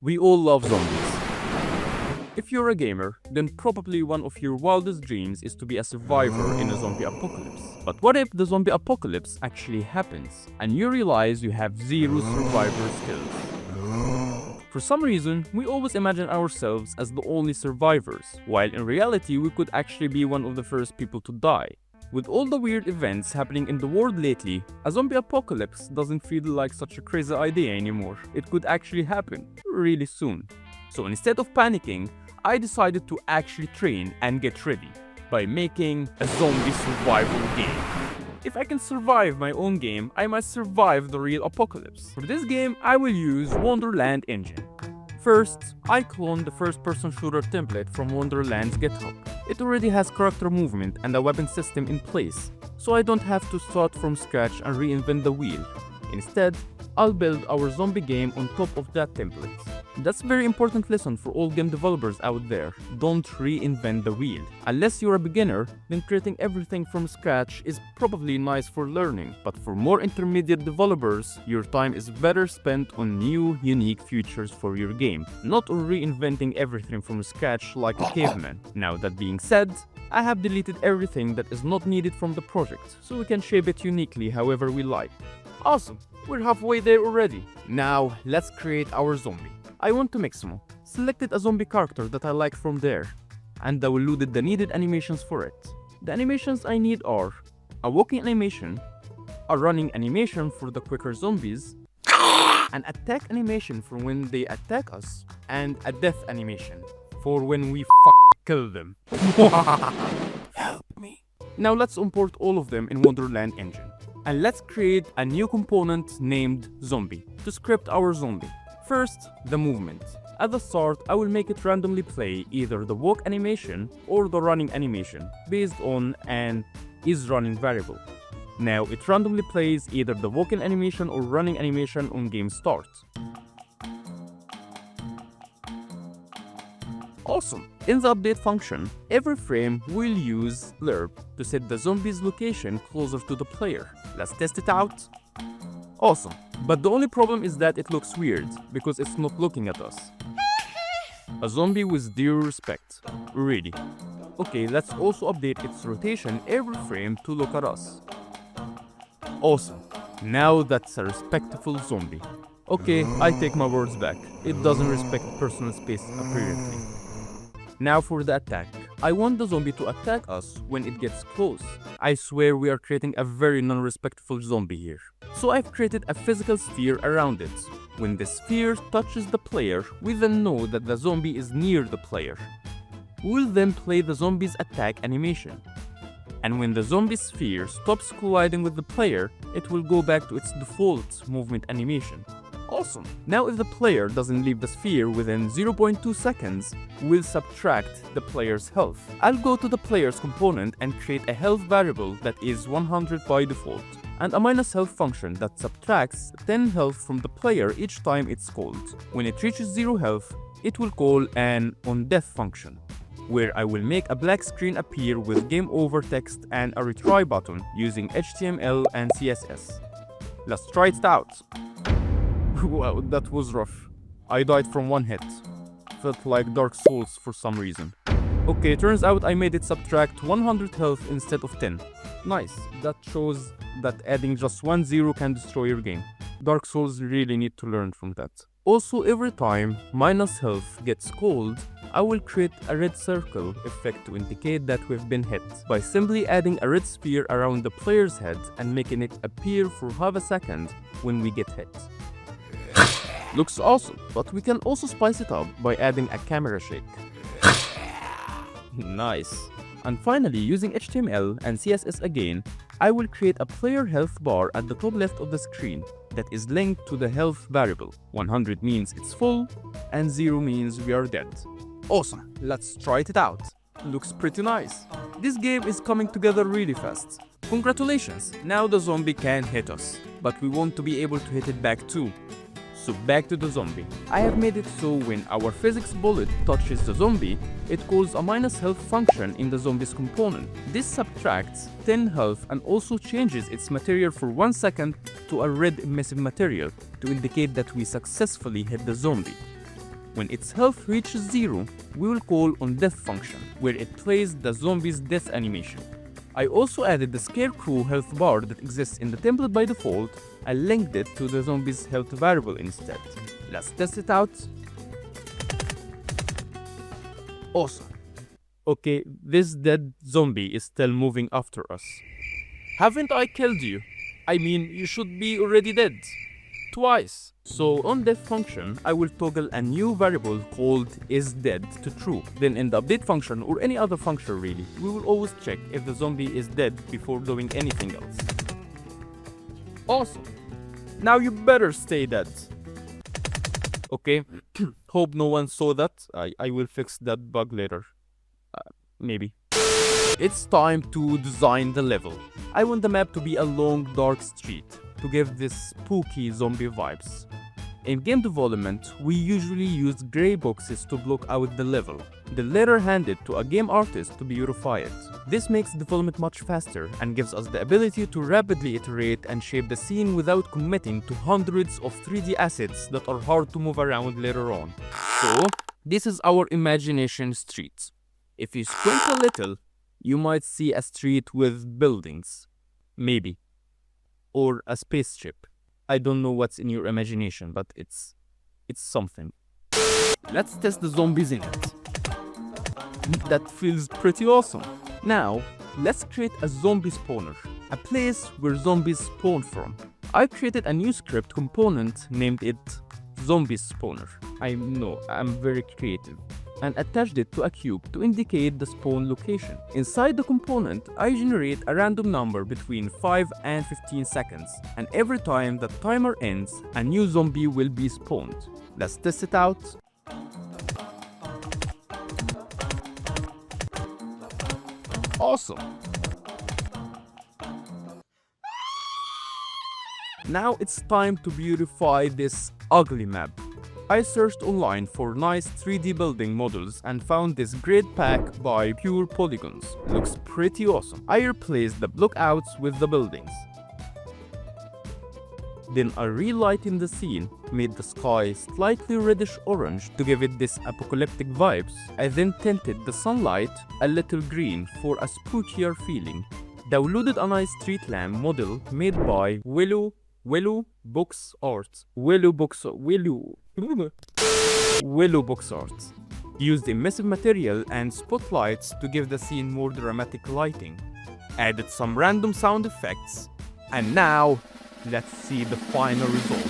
We all love zombies. If you're a gamer, then probably one of your wildest dreams is to be a survivor in a zombie apocalypse. But what if the zombie apocalypse actually happens and you realize you have zero survivor skills? For some reason, we always imagine ourselves as the only survivors, while in reality we could actually be one of the first people to die. With all the weird events happening in the world lately, a zombie apocalypse doesn't feel like such a crazy idea anymore. It could actually happen really soon. So instead of panicking, I decided to actually train and get ready by making a zombie survival game. If I can survive my own game, I might survive the real apocalypse. For this game, I will use Wonderland engine. First, I cloned the first-person shooter template from Wonderland's GitHub. It already has character movement and a weapon system in place, so I don't have to start from scratch and reinvent the wheel. Instead, I'll build our zombie game on top of that template. That's a very important lesson for all game developers out there. Don't reinvent the wheel. Unless you're a beginner, then creating everything from scratch is probably nice for learning. But for more intermediate developers, your time is better spent on new, unique features for your game, not on reinventing everything from scratch like a caveman. Now that being said, I have deleted everything that is not needed from the project, so we can shape it uniquely however we like. Awesome! We're halfway there already. Now, let's create our zombie. I want to make some. Selected a zombie character that I like from there, and I downloaded the needed animations for it. The animations I need are a walking animation, a running animation for the quicker zombies, an attack animation for when they attack us, and a death animation for when we kill them. Help me. Now let's import all of them in Wonderland engine. And let's create a new component named zombie to script our zombie. First, the movement. At the start, I will make it randomly play either the walk animation or the running animation based on an isRunning variable. Now it randomly plays either the walking animation or running animation on game start. Awesome! In the update function, every frame will use lerp to set the zombie's location closer to the player. Let's test it out. Awesome. But the only problem is that it looks weird because it's not looking at us. A zombie with due respect. Really. Okay, let's also update its rotation every frame to look at us. Awesome. Now that's a respectful zombie. Okay, I take my words back. It doesn't respect personal space apparently. Now for the attack. I want the zombie to attack us when it gets close. I swear we are creating a very non-respectful zombie here. So I've created a physical sphere around it. When the sphere touches the player, we then know that the zombie is near the player. We'll then play the zombie's attack animation. And when the zombie sphere stops colliding with the player, it will go back to its default movement animation. Awesome! Now if the player doesn't leave the sphere within 0.2 seconds, we'll subtract the player's health. I'll go to the player's component and create a health variable that is 100 by default, and a minus health function that subtracts 10 health from the player each time it's called. When it reaches 0 health, it will call an onDeath function, where I will make a black screen appear with game over text and a retry button using HTML and CSS. Let's try it out. Wow, that was rough. I died from one hit. Felt like Dark Souls for some reason. Okay, turns out I made it subtract 100 health instead of 10. Nice, that shows that adding just 1 0 can destroy your game. Dark Souls really need to learn from that. Also, every time minus health gets called, I will create a red circle effect to indicate that we've been hit by simply adding a red sphere around the player's head and making it appear for half a second when we get hit. Looks awesome, but we can also spice it up by adding a camera shake. Nice. And finally, using HTML and CSS again, I will create a player health bar at the top left of the screen that is linked to the health variable. 100 means it's full, and 0 means we are dead. Awesome, let's try it out. Looks pretty nice. This game is coming together really fast. Congratulations, now the zombie can hit us, but we want to be able to hit it back too. So back to the zombie. I have made it so when our physics bullet touches the zombie, it calls a minus health function in the zombie's component. This subtracts 10 health and also changes its material for 1 second to a red emissive material to indicate that we successfully hit the zombie. When its health reaches 0, we will call on death function, where it plays the zombie's death animation. I also added the scarecrow health bar that exists in the template by default and linked it to the zombie's health variable instead. Let's test it out. Awesome. Okay, this dead zombie is still moving after us. Haven't I killed you? I mean, you should be already dead. Twice. So on death function, I will toggle a new variable called isDead to true. Then in the update function or any other function really, we will always check if the zombie is dead before doing anything else. Awesome. Now you better stay dead. Okay, hope no one saw that. I will fix that bug later. Maybe. It's time to design the level. I want the map to be a long, dark street to give this spooky zombie vibes. In game development, we usually use gray boxes to block out the level, then later hand it to a game artist to beautify it. This makes development much faster and gives us the ability to rapidly iterate and shape the scene without committing to hundreds of 3D assets that are hard to move around later on. So, this is our imagination street. If you squint a little, you might see a street with buildings. Maybe. Or a spaceship. I don't know what's in your imagination, but it's something. Let's test the zombies in it. That feels pretty awesome. Now, let's create a zombie spawner, a place where zombies spawn from. I created a new script component named it Zombie Spawner. I know, I'm very creative. And attached it to a cube to indicate the spawn location. Inside the component, I generate a random number between 5 and 15 seconds, and every time the timer ends, a new zombie will be spawned. Let's test it out. Awesome! Now it's time to beautify this ugly map. I searched online for nice 3D building models and found this grid pack by Pure Polygons. Looks pretty awesome. I replaced the blockouts with the buildings. Then I relighted the scene, made the sky slightly reddish orange to give it this apocalyptic vibes. I then tinted the sunlight a little green for a spookier feeling. Downloaded a nice street lamp model made by Willow Box Art. Willow Box Art. Used emissive material and spotlights to give the scene more dramatic lighting. Added some random sound effects. And now, let's see the final result.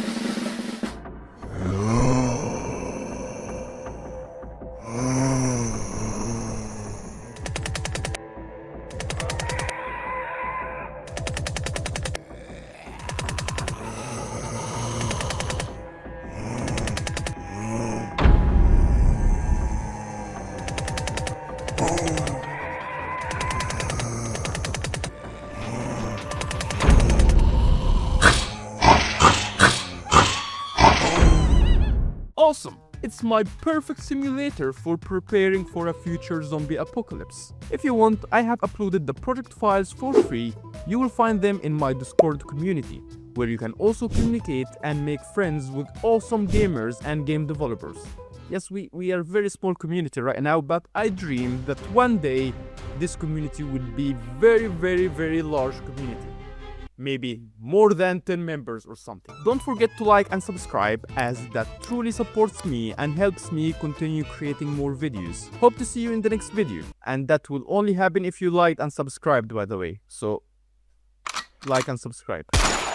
Awesome! It's my perfect simulator for preparing for a future zombie apocalypse. If you want, I have uploaded the project files for free. You will find them in my Discord community, where you can also communicate and make friends with awesome gamers and game developers. Yes, we are a very small community right now, but I dream that one day this community will be very large community. Maybe more than 10 members or something. Don't forget to like and subscribe, as that truly supports me and helps me continue creating more videos. Hope to see you in the next video, and that will only happen if you liked and subscribed, by the way. So like and subscribe.